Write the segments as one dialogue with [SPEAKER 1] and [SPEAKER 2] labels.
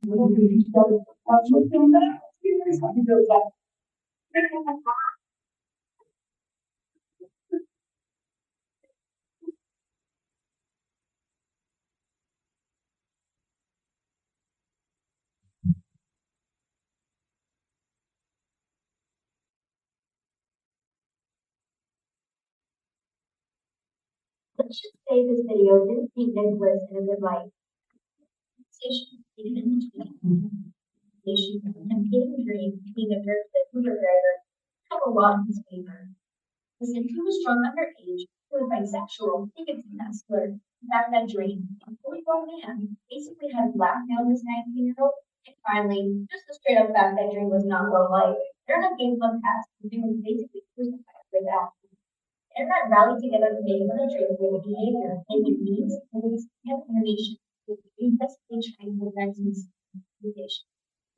[SPEAKER 1] Let's just say this video didn't paint Nicholas in a good light. Station in between nations and getting dream being a nurse and Uber driver have a lot in his favor. Listen, he was strong underage, he was bisexual, he could be muscular. In fact, that dream, a fully grown man, basically had blackmailed this 19-year-old. And finally, just the straight up fact that dream was not low life. There are enough games on past, the dream was basically crucified with that. Internet rallied together to make fun of trade with behavior, making memes, movies, and animation, with desperately trying to prevent misinformation.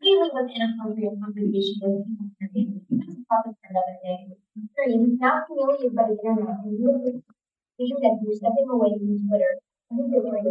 [SPEAKER 1] Mainly with inappropriate confrontation with people period. That's a topic for another day. Dream, now humiliated by the internet, and you that you're stepping away from Twitter. I think you're right.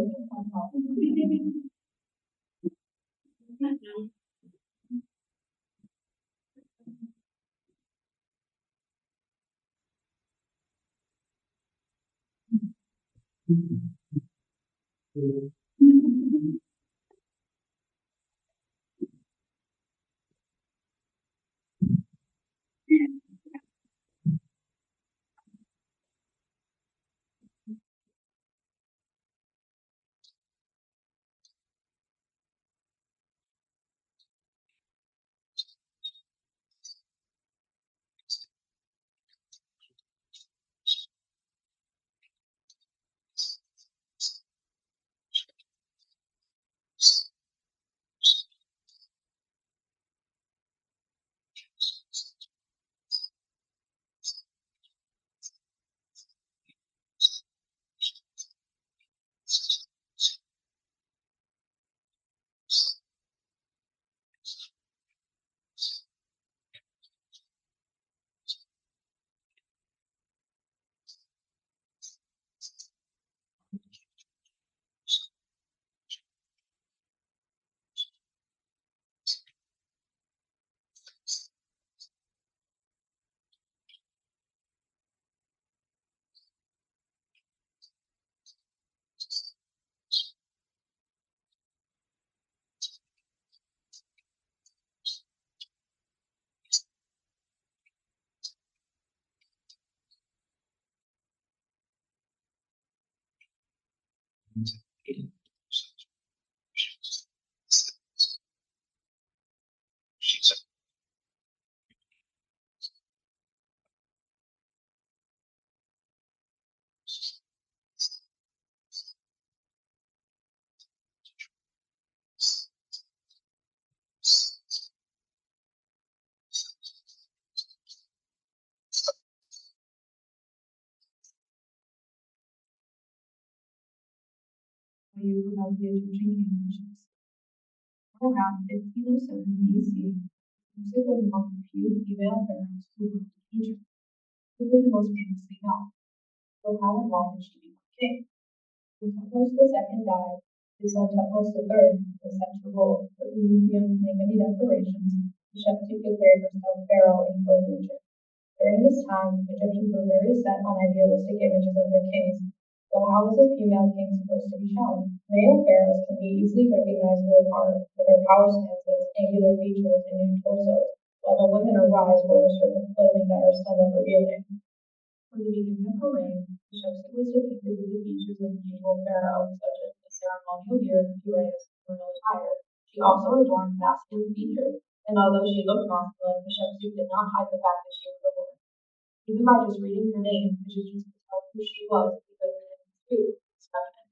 [SPEAKER 2] You about the Egyptian conditions. Around 1507 BC, music was among the few female pharaohs who ruled Egypt, probably the most famously known. So how and why did she become king? When Thutmose II died, his son Thutmose III was sent to rule, but leaving too young to make any declarations, Hatshepsut declared herself pharaoh in both Egypt. During this time, Egyptians were very set on idealistic images of their kings. So how was a female king supposed to be shown? Male pharaohs can be easily recognizable in art for their power stances, angular features, and nude torsos, while the women or wives wore restrictive clothing that are somewhat revealing. From the beginning of her reign, Hatshepsut was depicted with the features of the usual pharaoh, such as the ceremonial beard, uranus, and royal attire. She also adorned masculine features, and although she looked masculine, Hatshepsut did not hide the fact that she was a woman. Even by just reading her name, Egyptians could tell who she was because her name was feminine.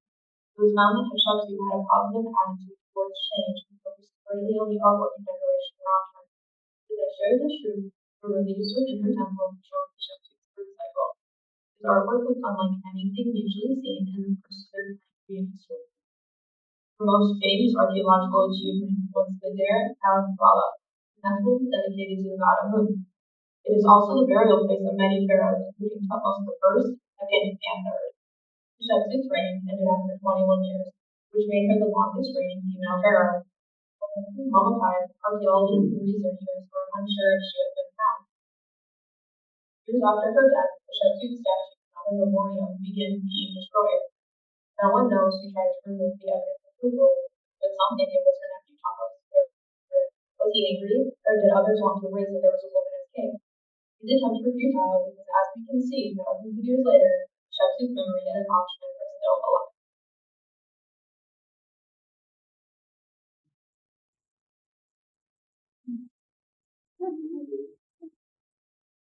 [SPEAKER 2] It was found that Hatshepsut had a positive attitude towards change and focused greatly on the artwork and decoration around her. The Desher Deshu were released within her temple, showing Hatshepsut's birth cycle. His artwork was unlike anything usually seen in the first 30 in history. Her most famous archaeological achievement was the Deir al-Balah, a temple dedicated to the god Amun. It is also the burial place of many pharaohs, including Thutmose I, II, and III. Hatshepsut's reign ended after 21 years, which made her the longest reigning female pharaoh. Mummified, archaeologists and researchers were unsure if she had been found. Years after her death, the Shetsu statue and other memorials began being destroyed. No one knows who tried to remove the evidence of her rule, but some think it was her nephew Thomas. Was he angry, or did others want to erase that there was a woman as king? These attempts were futile because, as we can see, thousands of years later, Shetsu's memory and accomplishments are still alive.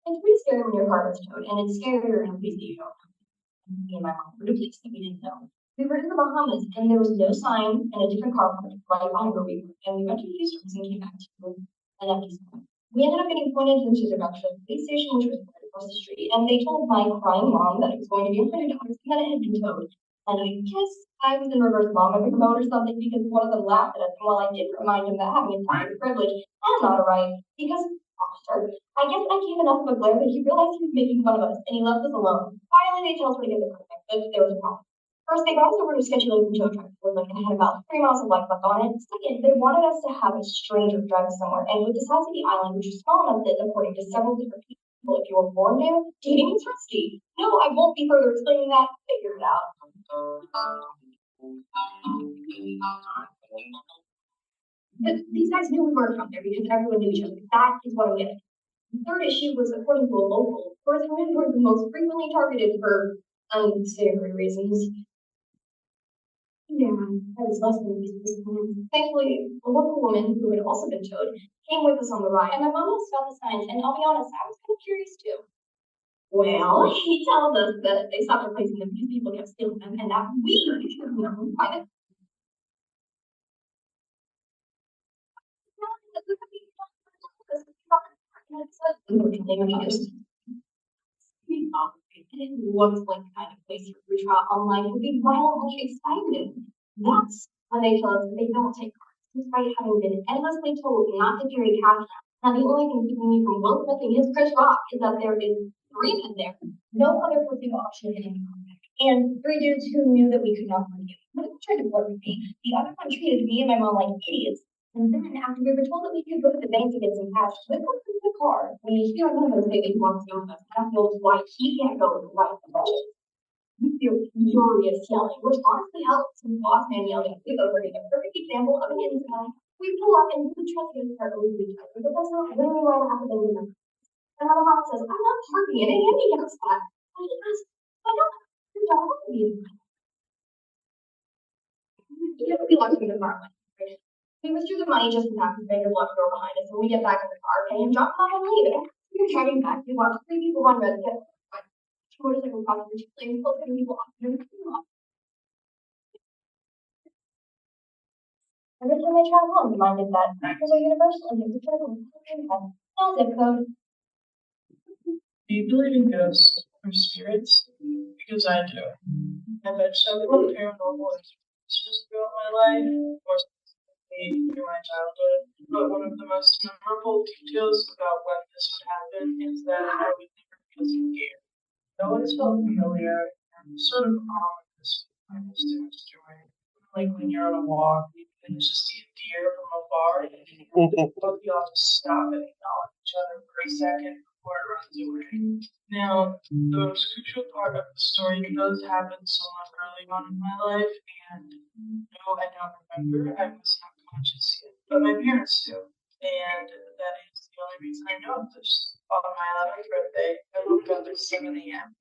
[SPEAKER 1] It's pretty scary when your heart is towed, and it's scarier in a place that you don't know. Me and my mom were to a place that we didn't know. We were in the Bahamas, and there was no sign and a different car parked right behind where we were. And we went to Houston and came back to an empty sign. We ended up getting pointed into the direction of the police station, which was right across the street. And they told my crying mom that it was going to be $100 and that it had been towed. And I guess I was in reverse mom mode or something because one of them laughed at us. And while I did remind him that having a private privilege and not a right, because officer, I guess I gave enough of a glare that he realized he was making fun of us and he left us alone. Finally, they told us where to get the car back, but there was a problem. First, they brought us over to a sketchy looking tow truck. It had about 3 miles of life left on it. Second, they wanted us to have a stranger drive us somewhere. And with the size of the island, which is small enough that, according to several different people, if you were born there, dating is risky. No, I won't be further explaining that. Figure it out. But these guys knew we weren't from there because everyone knew each other. That is what I'm getting. The third issue was, according to a local, birth women were the most frequently targeted for unsavory reasons. Yeah, I was less than these people. Thankfully, a local woman who had also been towed came with us on the ride, and my mom asked about the signs, and I'll be honest, I was kind of curious too. Well, he told us that they stopped replacing them because people kept stealing them, and that we should know by the it looks like the kind of place your free trial online would be violently excited. That's when they tell us that they don't take cards, despite having been endlessly told not to carry cash. Now, the only thing keeping me from Will Smith and his Chris Rock is that there is 3 men there, no other placebo option in any contact, and 3 dudes who knew that we could not forgive. One of them tried to flirt with me. The other one treated me and my mom like idiots. And then, after we were told that we could go to the bank to get some cash, we went to the car. We hear one of those say that he wants to go with us. I don't know why he can't go with the wife. We feel furious yelling, which honestly helps. Some boss man yelling at me over a perfect example of an inside. We pull up and we try to start with each other, but that's not really what happened in the and my mom says, I'm not parking in a handicap spot. And he goes, I don't want to be. We locked him in the car. Right? We withdrew the money just in time because Baker locked the door behind us. When we get back in the car, pay him, drop him off, and leave. And we were driving back. We watched 3 people run red. Get motorcycle crossing the 2 lanes, both people off. Every time I travel, I'm reminded that factors are universal and there's a critical no zip code.
[SPEAKER 3] Do you believe in ghosts or spirits? Because I do. I've had several paranormal experiences throughout my life, more specifically through my childhood, but one of the most memorable details about when this would happen is that I would never feel scared. It always felt familiar and sort of ominous when I was doing a story. Like when you're on a walk, you can just see a deer from afar, and both you have to stop and acknowledge each other for a second before it runs away. Now, the most crucial part of the story does happen somewhat early on in my life, and no, I don't remember. I was not conscious yet, but my parents do, and that is the only reason I know of this. On my 11th birthday, I woke up at 7 a.m.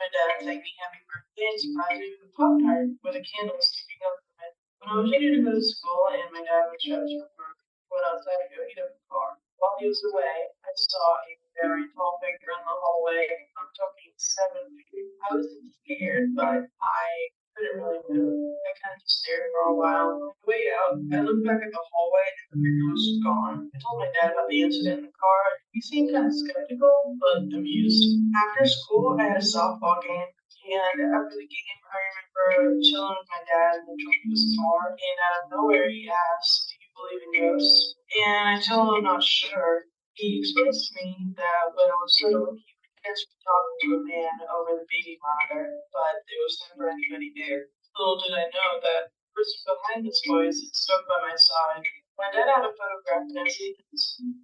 [SPEAKER 3] My dad sang me happy birthday and surprised me with a Pop Tart with a candle sticking up from it. When I was ready to go to school and my dad was dressed for work, I went outside to go heat up the car. While he was away, I saw a very tall figure in the hallway. I'm talking 7 feet. I was scared, but I couldn't really move. I kind of just stared for a while. On the way out, I looked back at the hallway and the figure was gone. I told my dad about the incident in the car. He seemed kind of skeptical, but amused. After school, I had a softball game. And after the game, I remember chilling with my dad in the trunk of his car, and out of nowhere, he asked, do you believe in ghosts? And I told him I'm not sure. He explained to me that when I was little, he would catch me talking to a man over the baby monitor, but there was never anybody there. Little did I know that the person behind this voice had stuck by my side My dad had a photograph of Nancy.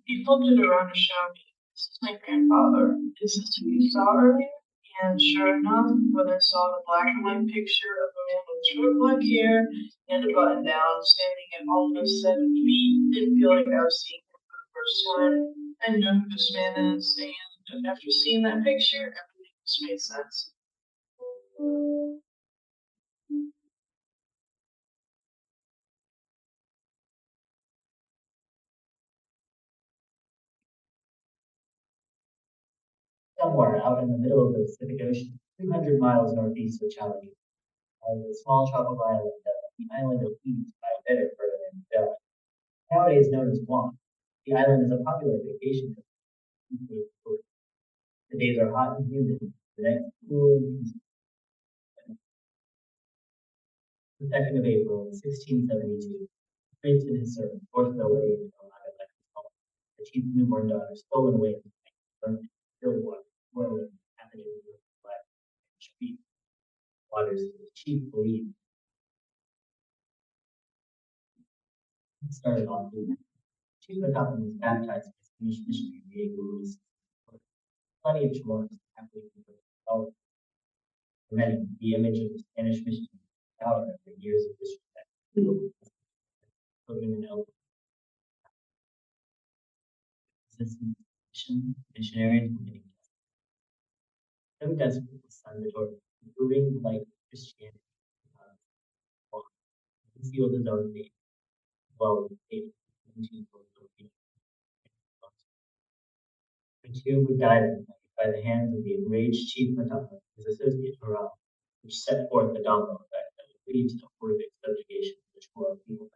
[SPEAKER 3] He flipped it around to show me. This is my grandfather. Is this who you saw earlier? And sure enough, when I saw the black and white picture of a man with short black hair and a button down, standing at almost 7 feet, didn't feel like I was seeing him for the first time. I know who this man is, and after seeing that picture, everything just made sense.
[SPEAKER 4] Somewhere out in the middle of the Pacific Ocean, 200 miles northeast of Challenger, is a small tropical island, the island of Ease by a better Ferdinand Bell, nowadays known as Guam. The island is a popular vacation destination. The days are hot and humid, the nights cool and peaceful. The 2nd of April, 1672, the prince and his servant forced their way into Nagasaki home. The chief's newborn daughter stolen away from the burnt still water, boiling pathogens of black street waters. The chief believed it started on the chief Macallan was baptized by Spanish missionary Diego Luis. Plenty of Chileans happily developed for many the image of the Spanish missionary power after years of disrespect. Children and elders resistance missionaries were getting so desperate to send the torch, improving the light of Christianity, concealed his own faith, as well as the faith of the Filipino. The two would die that night by the hands of the enraged chief Matapa, his associate Toral, which set forth the domino effect that would lead to the horrific subjugation of the Chora people.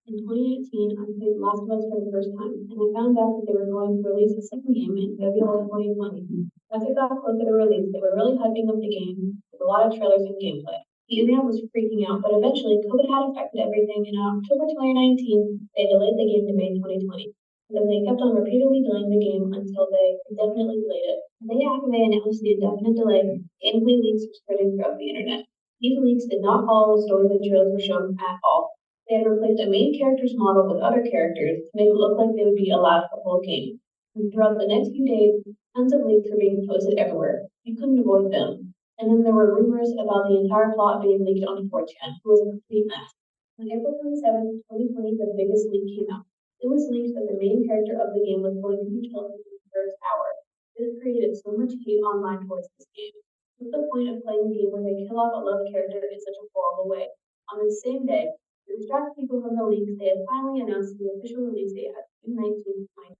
[SPEAKER 2] In 2018, I played Last of Us for the first time, and I found out that they were going to release a second game in February 2020. As it got closer to release, they were really hyping up the game with a lot of trailers and gameplay. The internet was freaking out, but eventually COVID had affected everything, and in October 2019, they delayed the game to May 2020. And then they kept on repeatedly delaying the game until they indefinitely delayed it. The day after they announced the indefinite delay, gameplay leaks were spreading throughout the internet. These leaks did not follow the story the trailers were shown at all. They had replaced a main character's model with other characters to make it look like they would be alive the whole game. And throughout the next few days, tons of leaks were being posted everywhere. You couldn't avoid them. And then there were rumors about the entire plot being leaked on 4chan, which was a complete mess. On April 27, 2020, the biggest leak came out.
[SPEAKER 1] It was leaked that the main character of the game was going to be killed in the first hour. This created so much hate online towards this game. What's the point of playing a game where they kill off a loved character in such a horrible way? On the same day, to distract people from the leaks, they had finally announced the official release date as June 19th, 2020.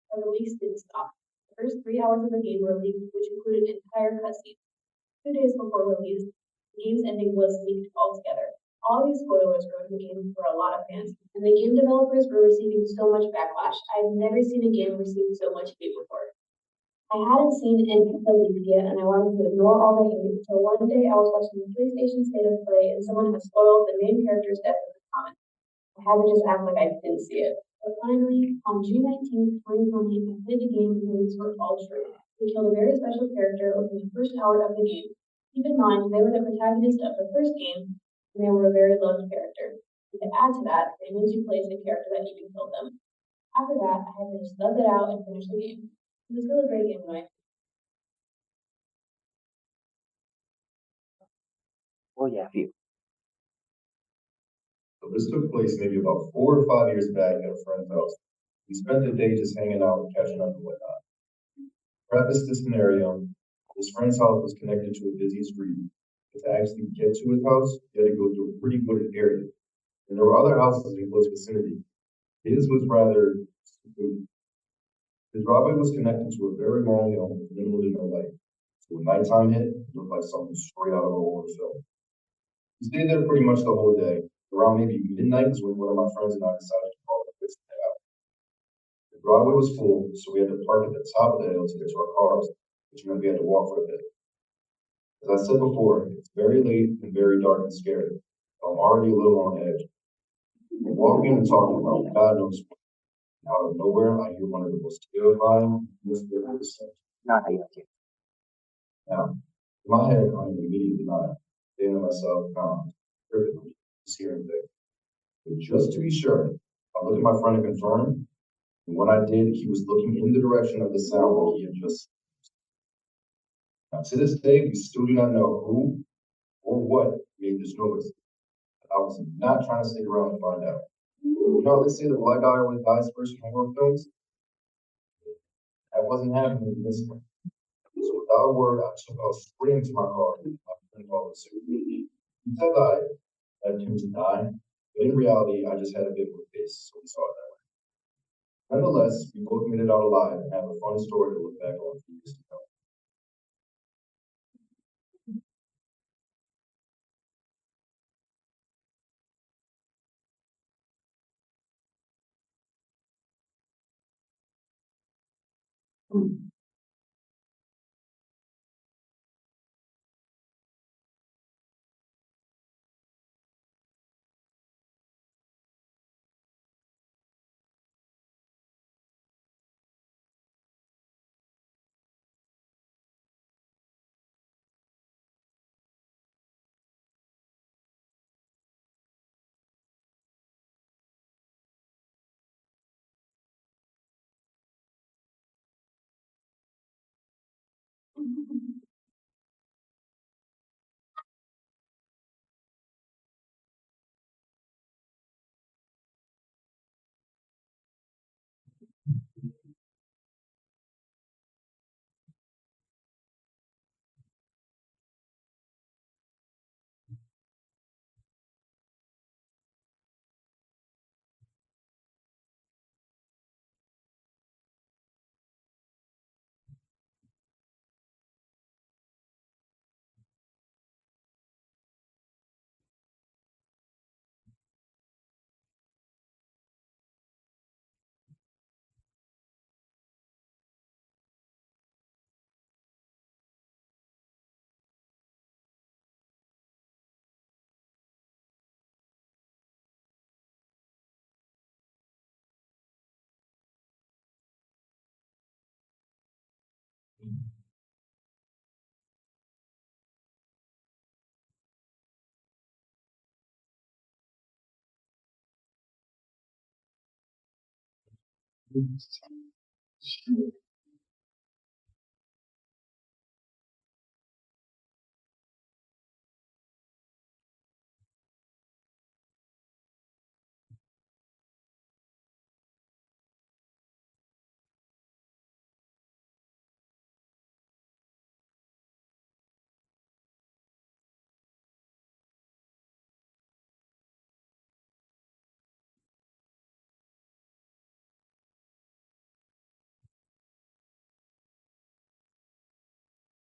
[SPEAKER 1] But the leaks didn't stop. The first 3 hours of the game were leaked, which included entire cutscenes. 2 days before release, the game's ending was leaked altogether. All these spoilers ruined the game for a lot of fans, and the game developers were receiving so much backlash. I've never seen a game receive so much hate before. I hadn't seen any of the leaks yet, and I wanted to ignore all the hate until one day I was watching the PlayStation State of Play, and someone had spoiled the main character's death in the comments. I had to just act like I didn't see it. But finally, on June 19th, 2020, I played the game and the leaks were all true. They killed a very special character within the first hour of the game. Keep in mind, they were the protagonist of the first game, and they were a very loved character. And to add to that, they made you play as the character that even killed them. After that, I had to just love it out and finish the game. It was still a great game, though.
[SPEAKER 4] Oh yeah, phew.
[SPEAKER 5] So this took place maybe about 4 or 5 years back at a friend's house. We spent the day just hanging out and catching up and whatnot. Preface the scenario, his friend's house was connected to a busy street. But to actually get to his house, you had to go through a pretty wooded area. And there were other houses in close vicinity. His was rather secluded. His driveway was connected to a very long hill with minimal to no light. So when nighttime hit, it looked like something straight out of a horror film. We stayed there pretty much the whole day. Around maybe midnight is when one of my friends and I decided to call it quits and head out. The driveway was full, so we had to park at the top of the hill to get to our cars, which meant we had to walk for a bit. As I said before, it's very late and very dark and scary. So I'm already a little on edge. We're walking and talking about God knows what. Out of nowhere, I hear one of the most terrifying, mischievous sounds.
[SPEAKER 4] Not how you like it.
[SPEAKER 5] Now, in my head, I'm in immediate denial, saying to myself, nah, I'm just hearing things. But just to be sure, I looked at my friend and confirmed, and when I did, he was looking in the direction of the sound that he had just. Now, to this day, we still do not know who or what made this noise. I was not trying to stick around to find out. You know, they say the black guy always dies first in horror films. That wasn't happening in this one. So without a word, I took off sprinting to my car. My friend followed suit. He said I led him to die, but in reality, I just had a bit more face, so we saw it that way. Nonetheless, we both made it out alive and have a funny story to look back on for years to come.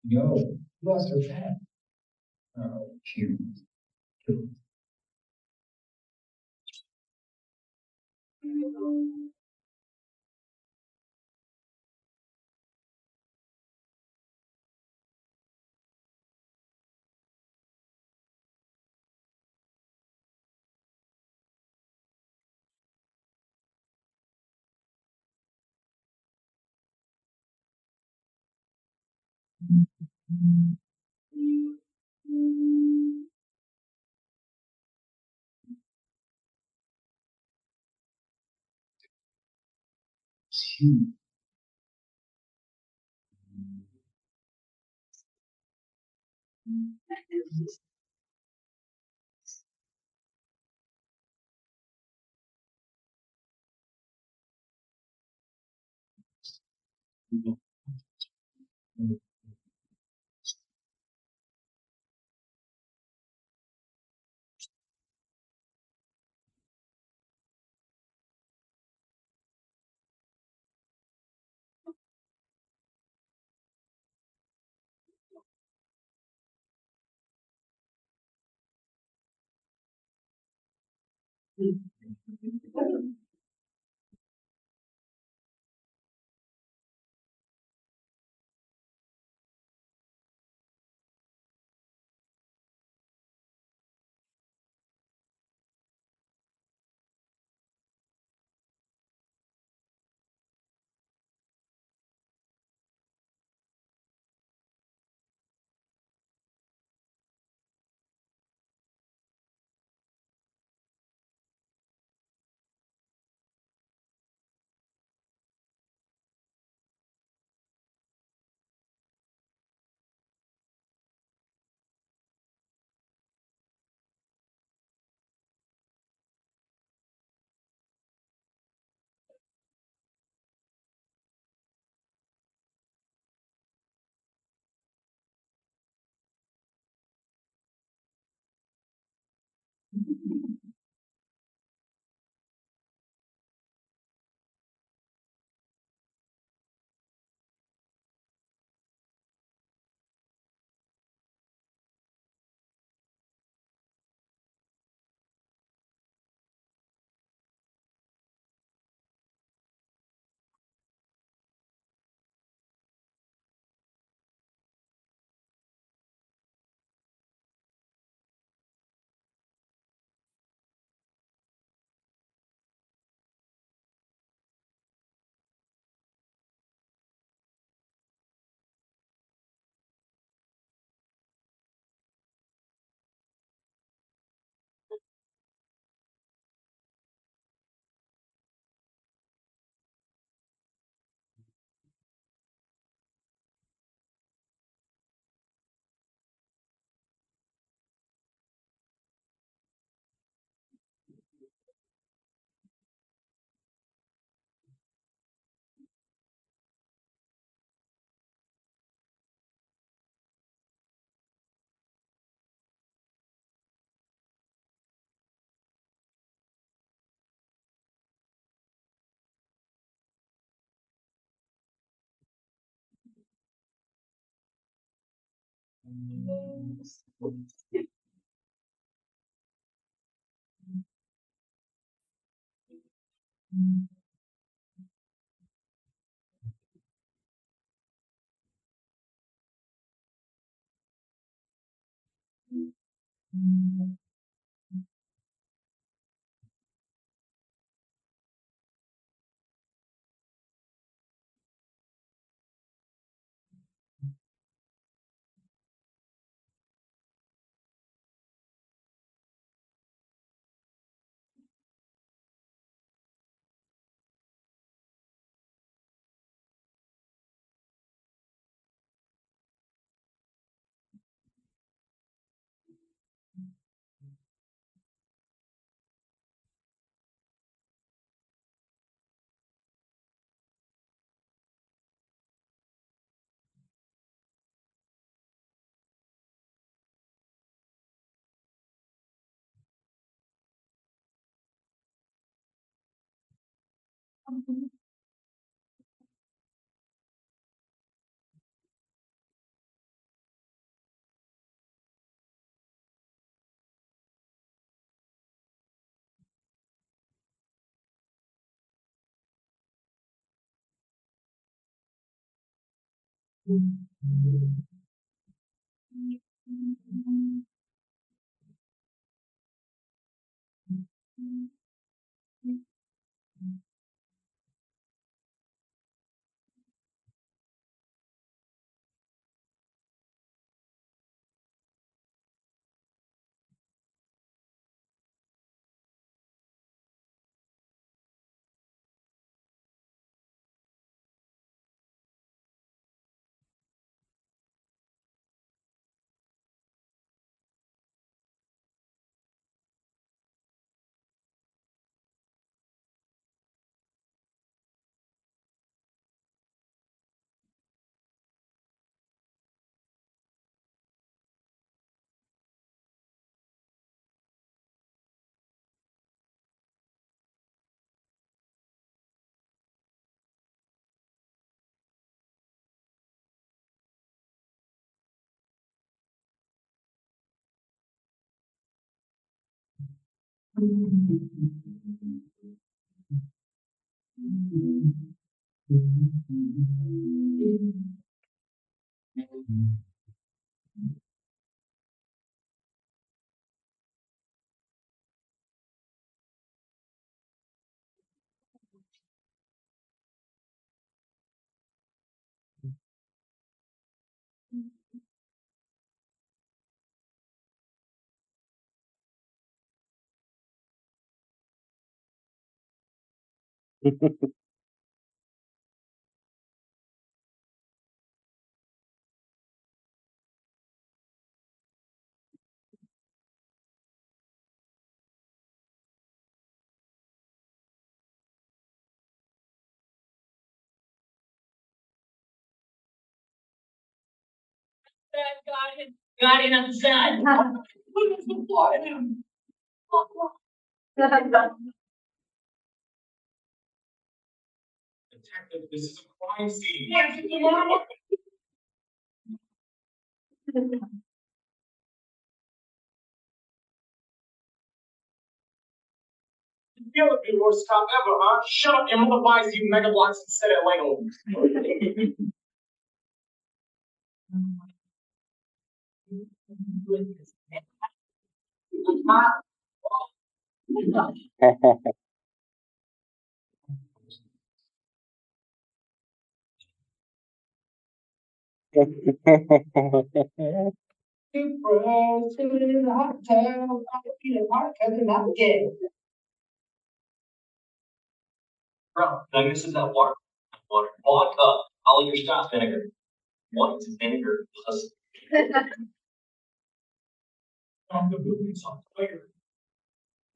[SPEAKER 4] Yo, you lost her pet. Oh, cute.
[SPEAKER 1] Got it on the side.
[SPEAKER 5] Detective, this is a crime scene. You would be the worst cop ever, huh? Shut up, your mother buys you mega blocks instead of Lego. Bro, now this is that water, vodka, all your stuff vinegar. What is vinegar plus? The building's on fire.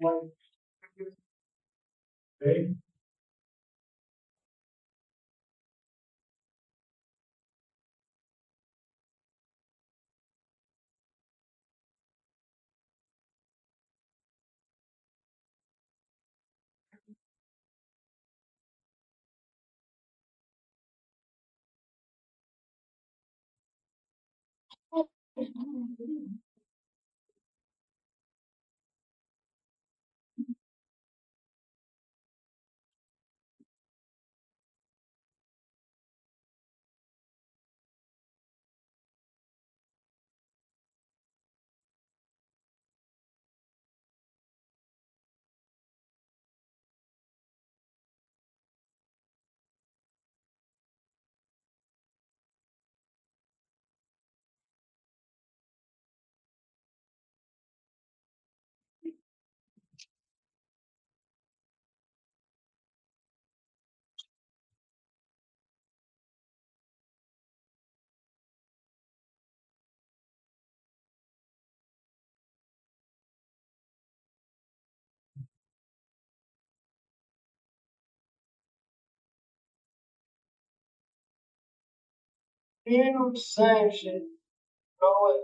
[SPEAKER 5] Like, hey, you know the same shit. Know what?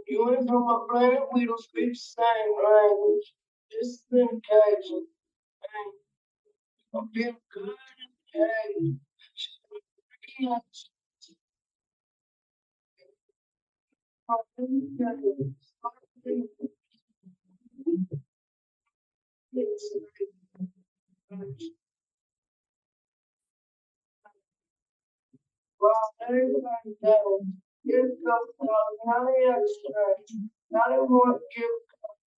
[SPEAKER 5] You ain't from my planet, we don't speak the same language. Just in case. I feel good in case.
[SPEAKER 3] Wow, everybody knows. Give comes out, how they extract. Not a more give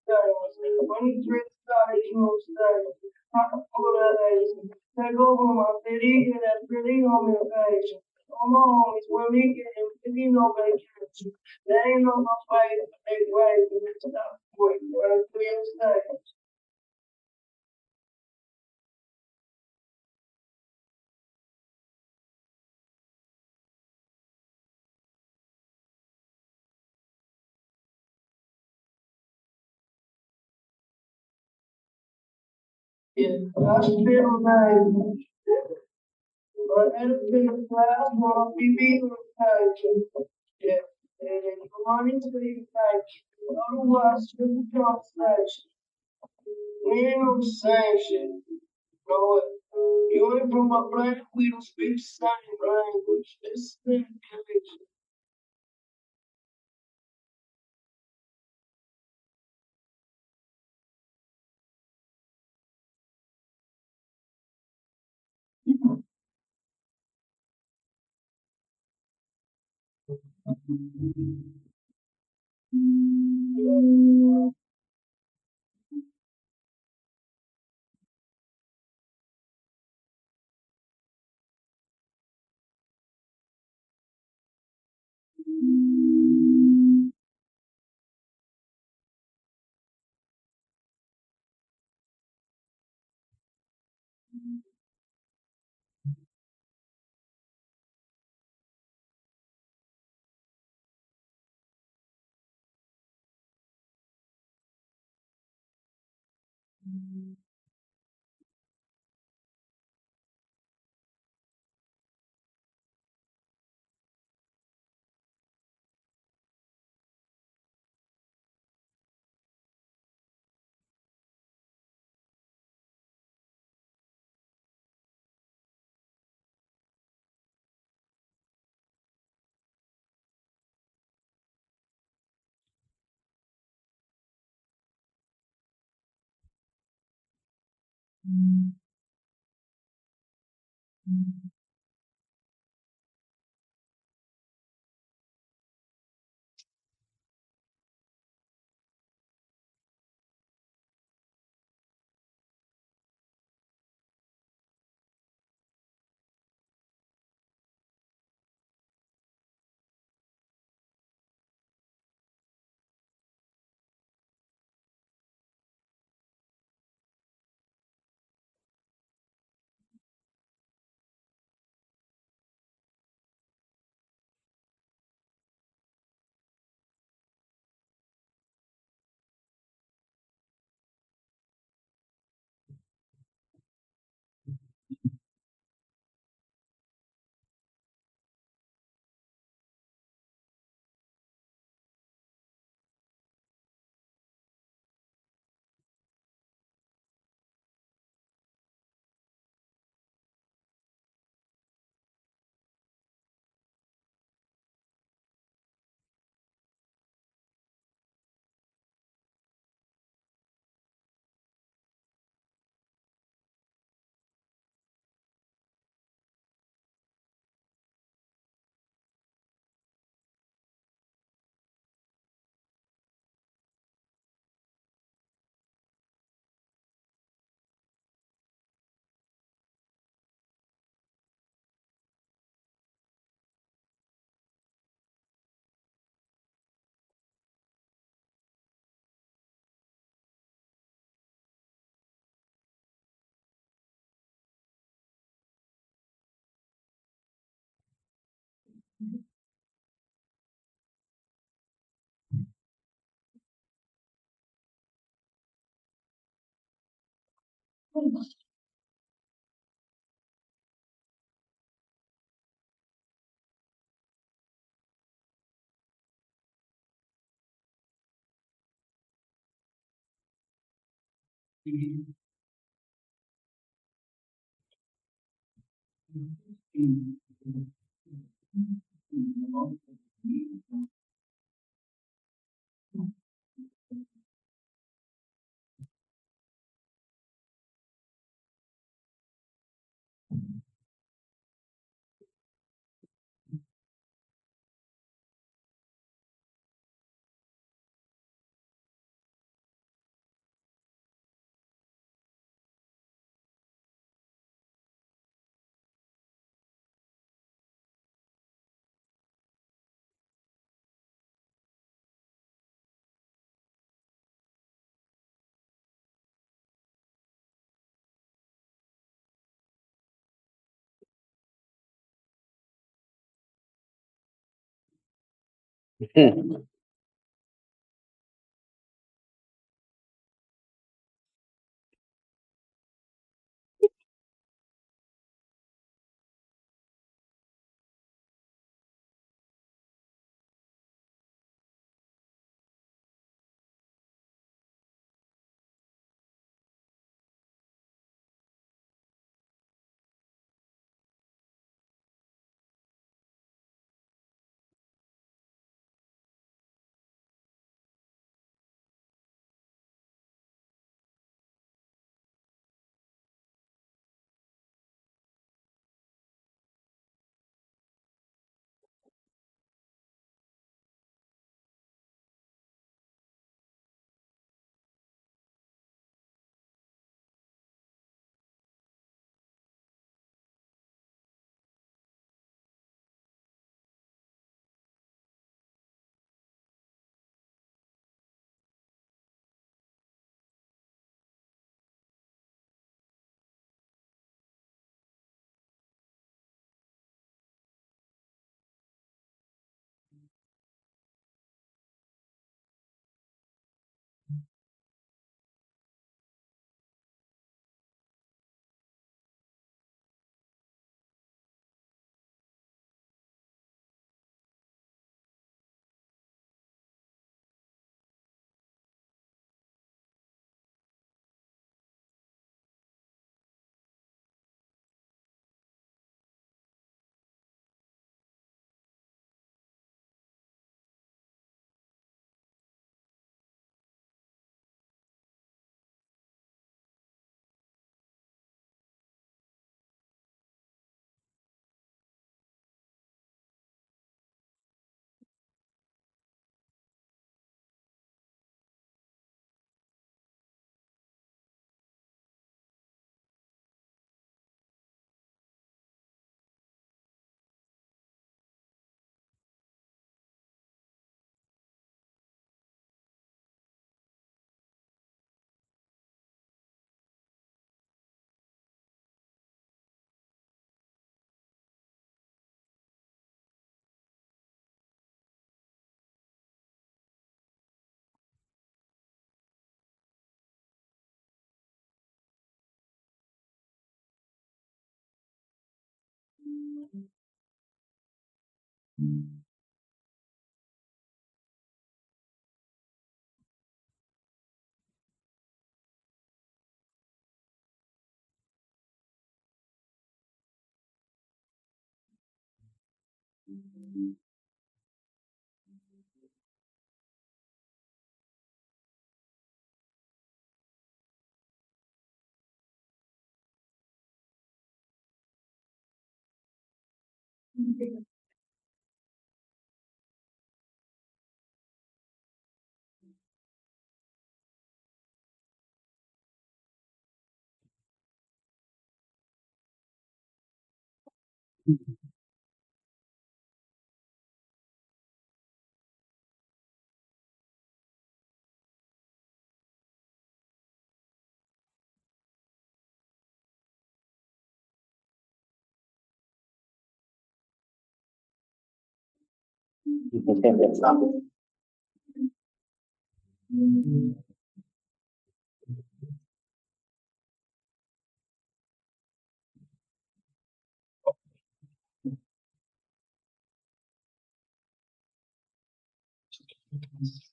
[SPEAKER 3] things. When he drinks out, he moves things. Not full of eggs. Take over my city and that pretty on your face. All my homies, when we get him, if you know vacation. They ain't on my face, but they wait. Stop, boy, what do you say? Yeah, I feel like I had been a class while be like, yeah, and money to be like, otherwise, you can't say, we ain't no saying shit. No, you ain't from my brain, we don't speak the same language. This thing is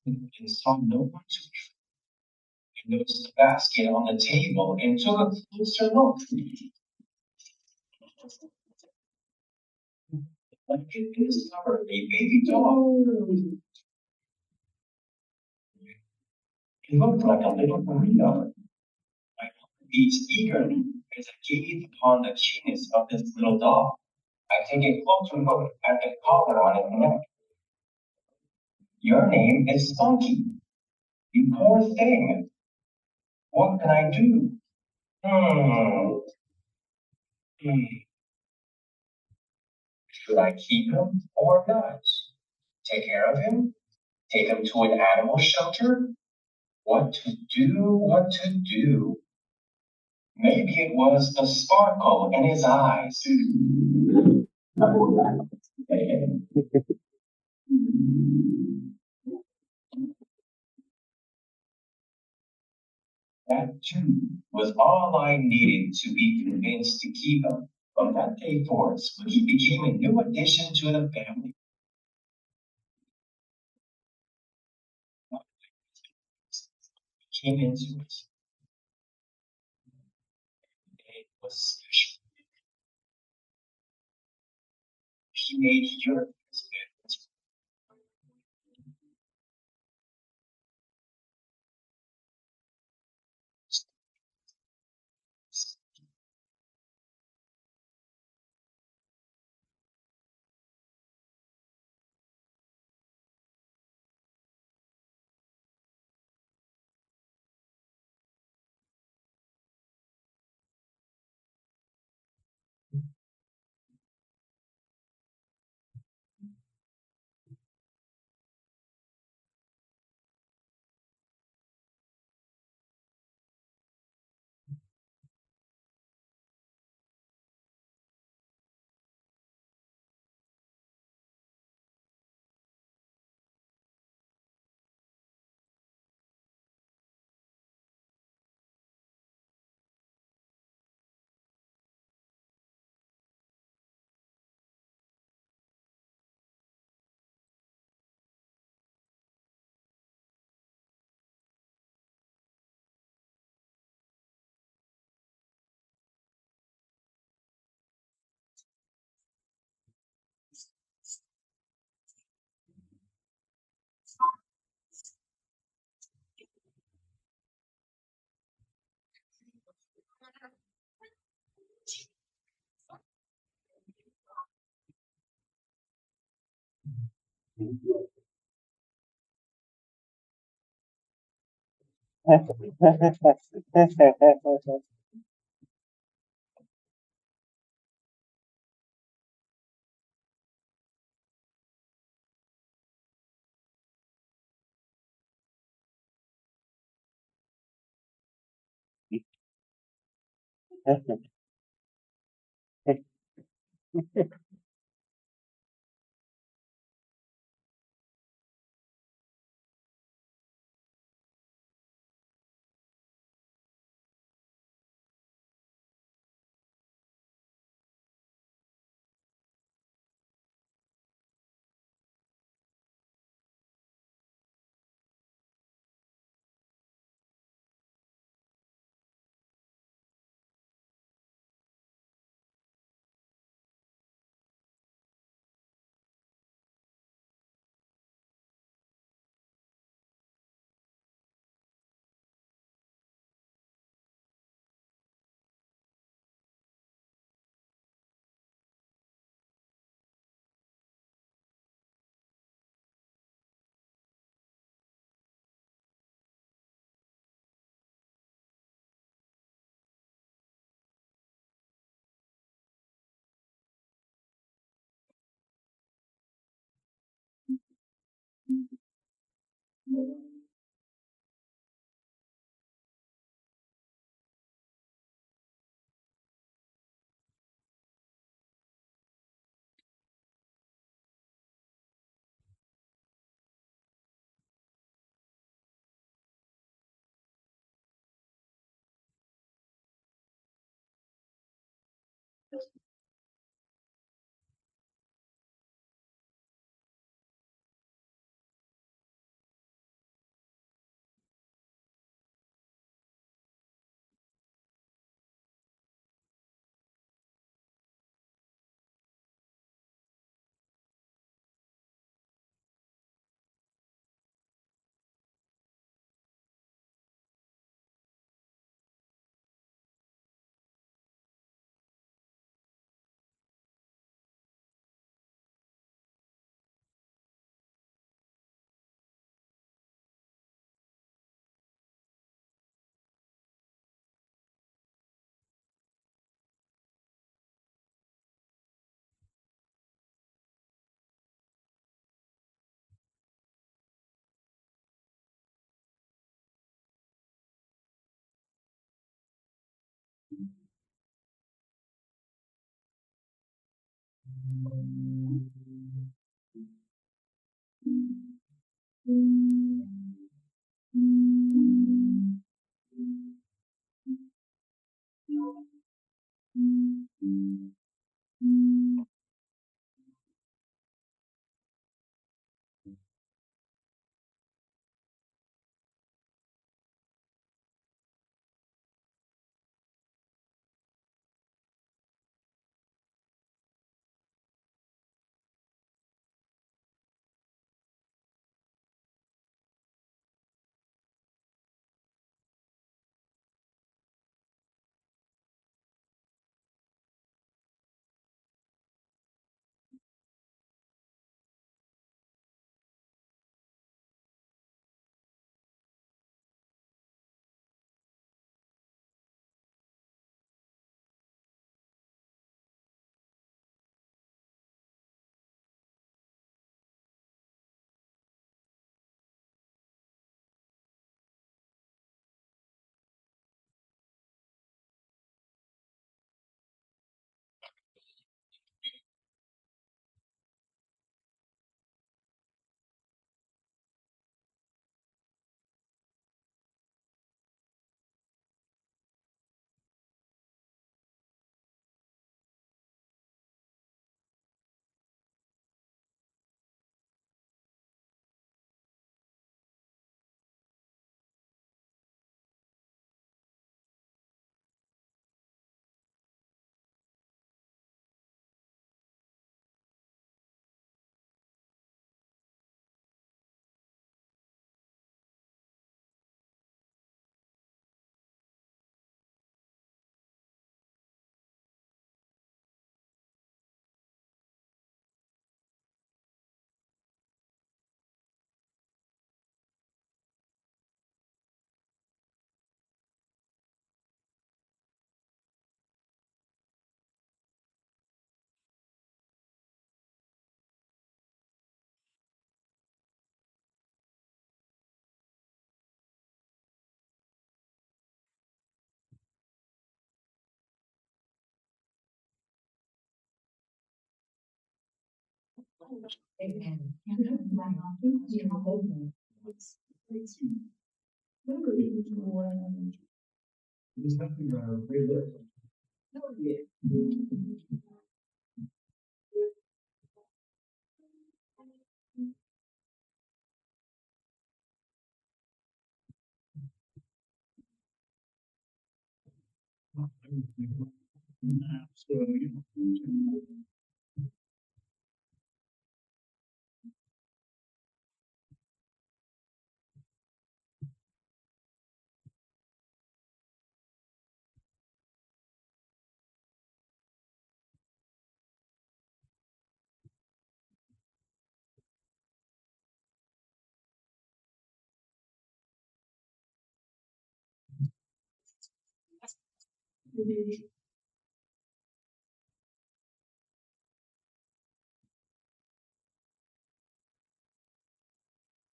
[SPEAKER 1] And saw no one to He noticed the basket on the table and took a closer look. Like it discovered a baby dog. It looked like a little burrito. My heart beat eagerly as I gazed upon the cuteness of this little dog. I take a closer look at the collar on its neck. Your name is Spunky. You poor thing. What can I do? Hmm. Hmm. Should I keep him or not? Take care of him? Take him to an animal shelter? What to do? What to do? Maybe it was the sparkle in his eyes. That too was all I needed to be convinced to keep him. From that day forward, Spooky became a new addition to the family. Came into it. It was special. He made your experience.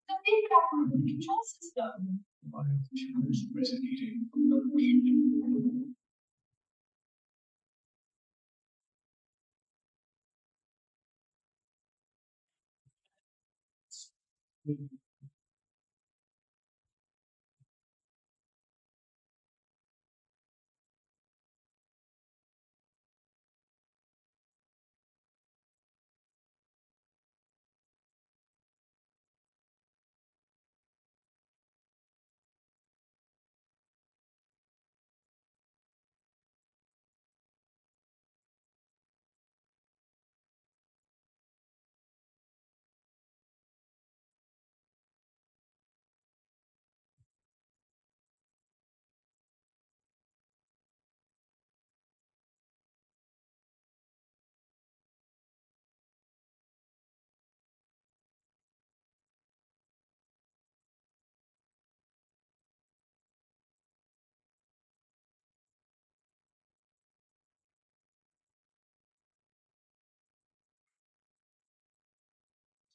[SPEAKER 2] The feedback on the control system.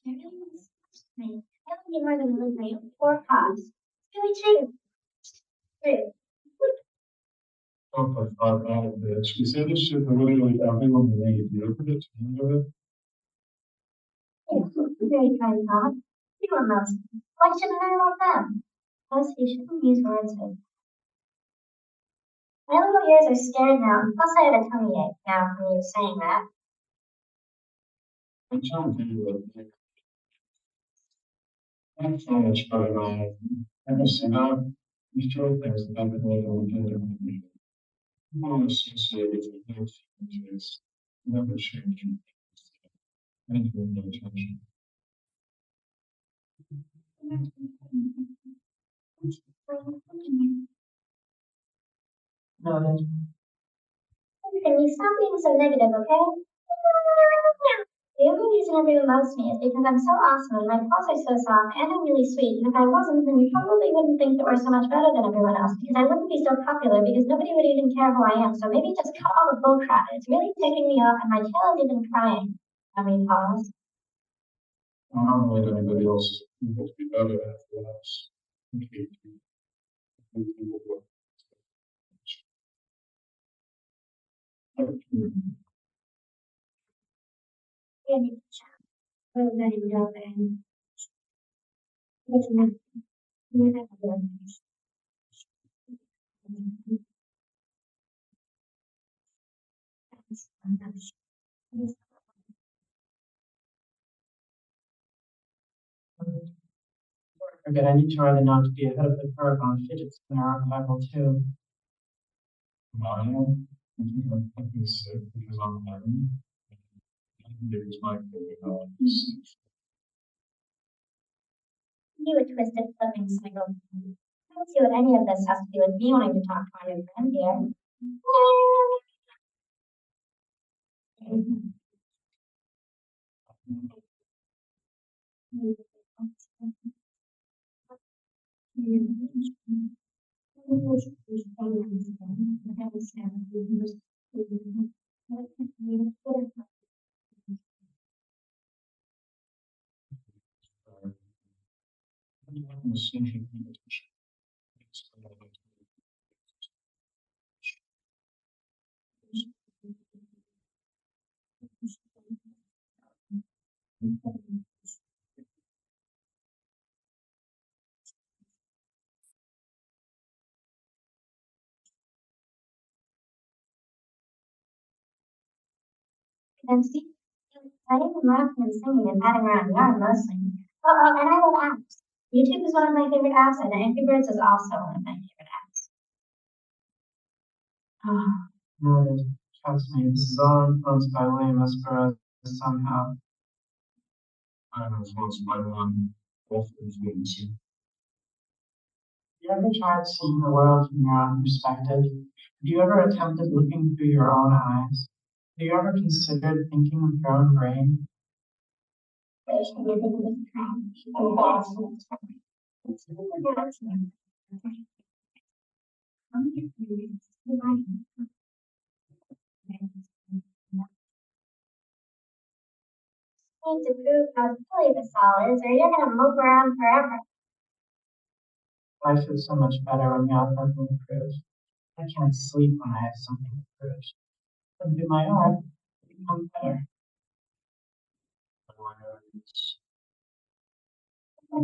[SPEAKER 1] I don't need more than delivery or cost. It's really cheap. True.
[SPEAKER 5] Oh, I thought of this. She said this shit really everyone believe. You ever get tired of it?
[SPEAKER 1] Yeah, very kind thought. Everyone loves them. Why shouldn't I love them? Plus, you shouldn't use words like my little ears are scared now. Plus, I have a tummy ache now from you saying that.
[SPEAKER 5] I'm telling you, I'm so much better now. Ever since these two things that I've been living with differently. I'm always associated with those things. Never changing. Thank you for the attention.
[SPEAKER 4] No, that's
[SPEAKER 1] Can you stop being so negative, okay? The only reason everyone loves me is because I'm so awesome and my pulse are so soft and I'm really sweet. And if I wasn't, then you probably wouldn't think that we're so much better than everyone else because I wouldn't be so popular because nobody would even care who I am. So maybe just cut all the bull crap. It's really ticking me off and my tail is even crying. I mean, pause.
[SPEAKER 5] I don't want anybody else to be better than everyone else. Thank you.
[SPEAKER 1] Yeah, we're letting go and it's not. You have to learn this.
[SPEAKER 4] Again, I need to rather not to be ahead of the curve on fidget spinner archival too.
[SPEAKER 5] Mine, I think I'm fucking sick because I'm having. It was my favorite.
[SPEAKER 1] You a twisted flipping sniggle. I don't see what any of this has to do with me wanting to talk to my new friend here. Then see, writing and laughing and singing and patting around the yard mostly. Oh, and I love apps. YouTube is one of my favorite apps, and Angry Birds is also one of my favorite apps.
[SPEAKER 3] Noted. Trust me, this is all influenced by William S. Burroughs somehow. I'm influenced by one. Both influence you. You ever tried seeing the world from your own perspective? Have you ever attempted looking through your own eyes? Have you ever considered thinking with your own brain?
[SPEAKER 1] Need to prove how silly this all is, or you're gonna mope around forever.
[SPEAKER 3] Life is so much better when you have nothing to prove. I can't sleep when I have something to prove. When I do my art, it becomes better.
[SPEAKER 1] My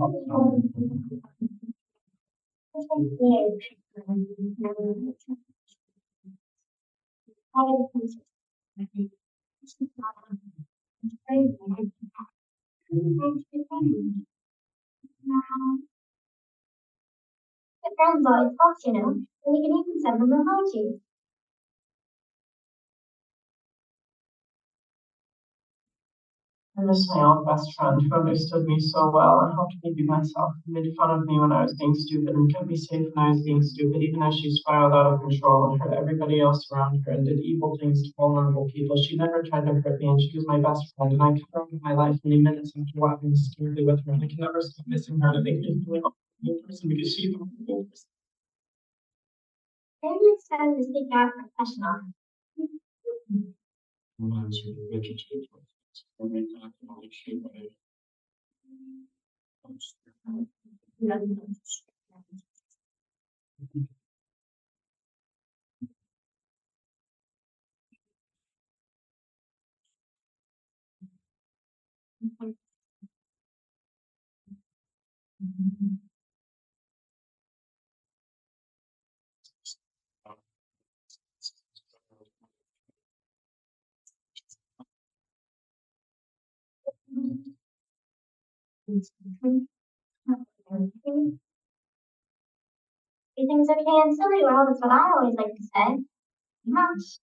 [SPEAKER 1] friends always talk, and you can even send them emojis.
[SPEAKER 3] I miss my old best friend who understood me so well and helped me be myself, who made fun of me when I was being stupid and kept me safe when I was being stupid, even as she spiraled out of control and hurt everybody else around her and did evil things to vulnerable people. She never tried to hurt me, and she was my best friend, and I kept her in my life many minutes after laughing hysterically with her, and I can never stop missing her, and it makes me feel like a new person because she's a whole person.
[SPEAKER 1] Maybe it's time to seek out a professional. Everything's okay in silly world is what I always like to say. Yes.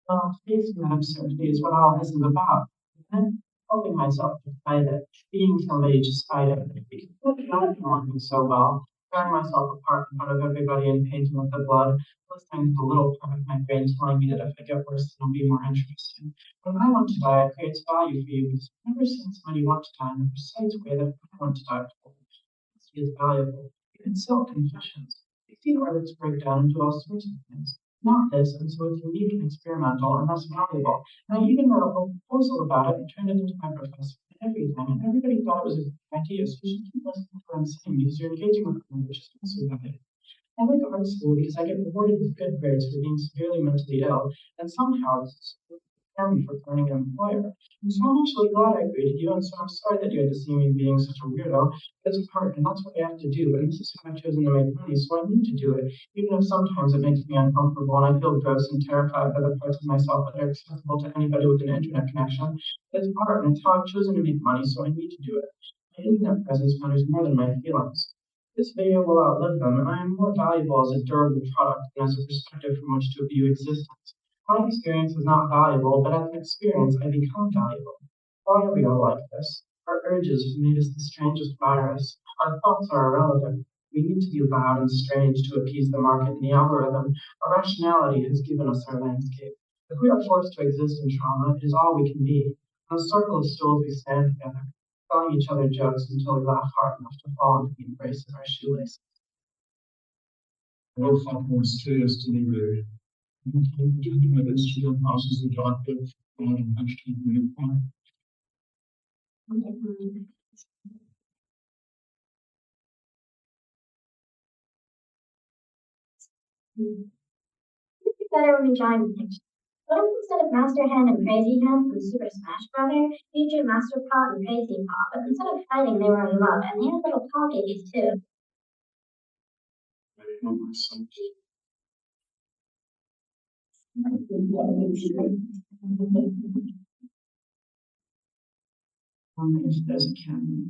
[SPEAKER 3] Well, facing that absurdity is what all this is about. And helping myself to fight it, being somebody despite it, because I'm working so well, tearing myself apart in front of everybody and painting with the blood, listening to the little part of my brain telling me that if I get worse, then I'll be more interesting. When I want to die, it creates value for you because I've never seen somebody want to die in the precise way that I want to die. Honesty is valuable. You can sell confessions. You see artists break down into all sorts of things. Not this, and so it's unique and experimental and thus valuable. And I even wrote a whole proposal about it and turned it into my professor and everything. And everybody thought it was a good idea, so you should keep listening to what I'm saying because you're engaging with me, which is also valuable. I went to art school because I get rewarded with good grades for being severely mentally ill, and somehow this is prepare me for finding an employer. And so I'm actually glad I greeted you, and so I'm sorry that you had to see me being such a weirdo. It's a part, and that's what I have to do, and this is how I've chosen to make money, so I need to do it, even if sometimes it makes me uncomfortable and I feel gross and terrified by the parts of myself that are accessible to anybody with an internet connection. It's art, and it's how I've chosen to make money, so I need to do it. My internet presence matters more than my feelings. This video will outlive them, and I am more valuable as a durable product than as a perspective from which to view existence. My experience is not valuable, but as an experience, I become valuable. Why are we all like this? Our urges have made us the strangest virus. Our thoughts are irrelevant. We need to be loud and strange to appease the market and the algorithm. Our rationality has given us our landscape. If we are forced to exist in trauma, it is all we can be. On a circle of stools, we stand together. telling each other jokes until we laughed hard enough to fall into the embrace of our shoelaces.
[SPEAKER 6] All fucking serious delivery. Mit Instrument ausgesorgt und einen anständigen Mitbau.
[SPEAKER 1] It's better when we join pictures. What if instead of Master Hen and Crazy Hen from Super Smash Brother, we drew Master Pot and Crazy Pot, but instead of fighting, they were in love, and they had little talkies too.
[SPEAKER 6] I know myself.
[SPEAKER 3] If there's a camera.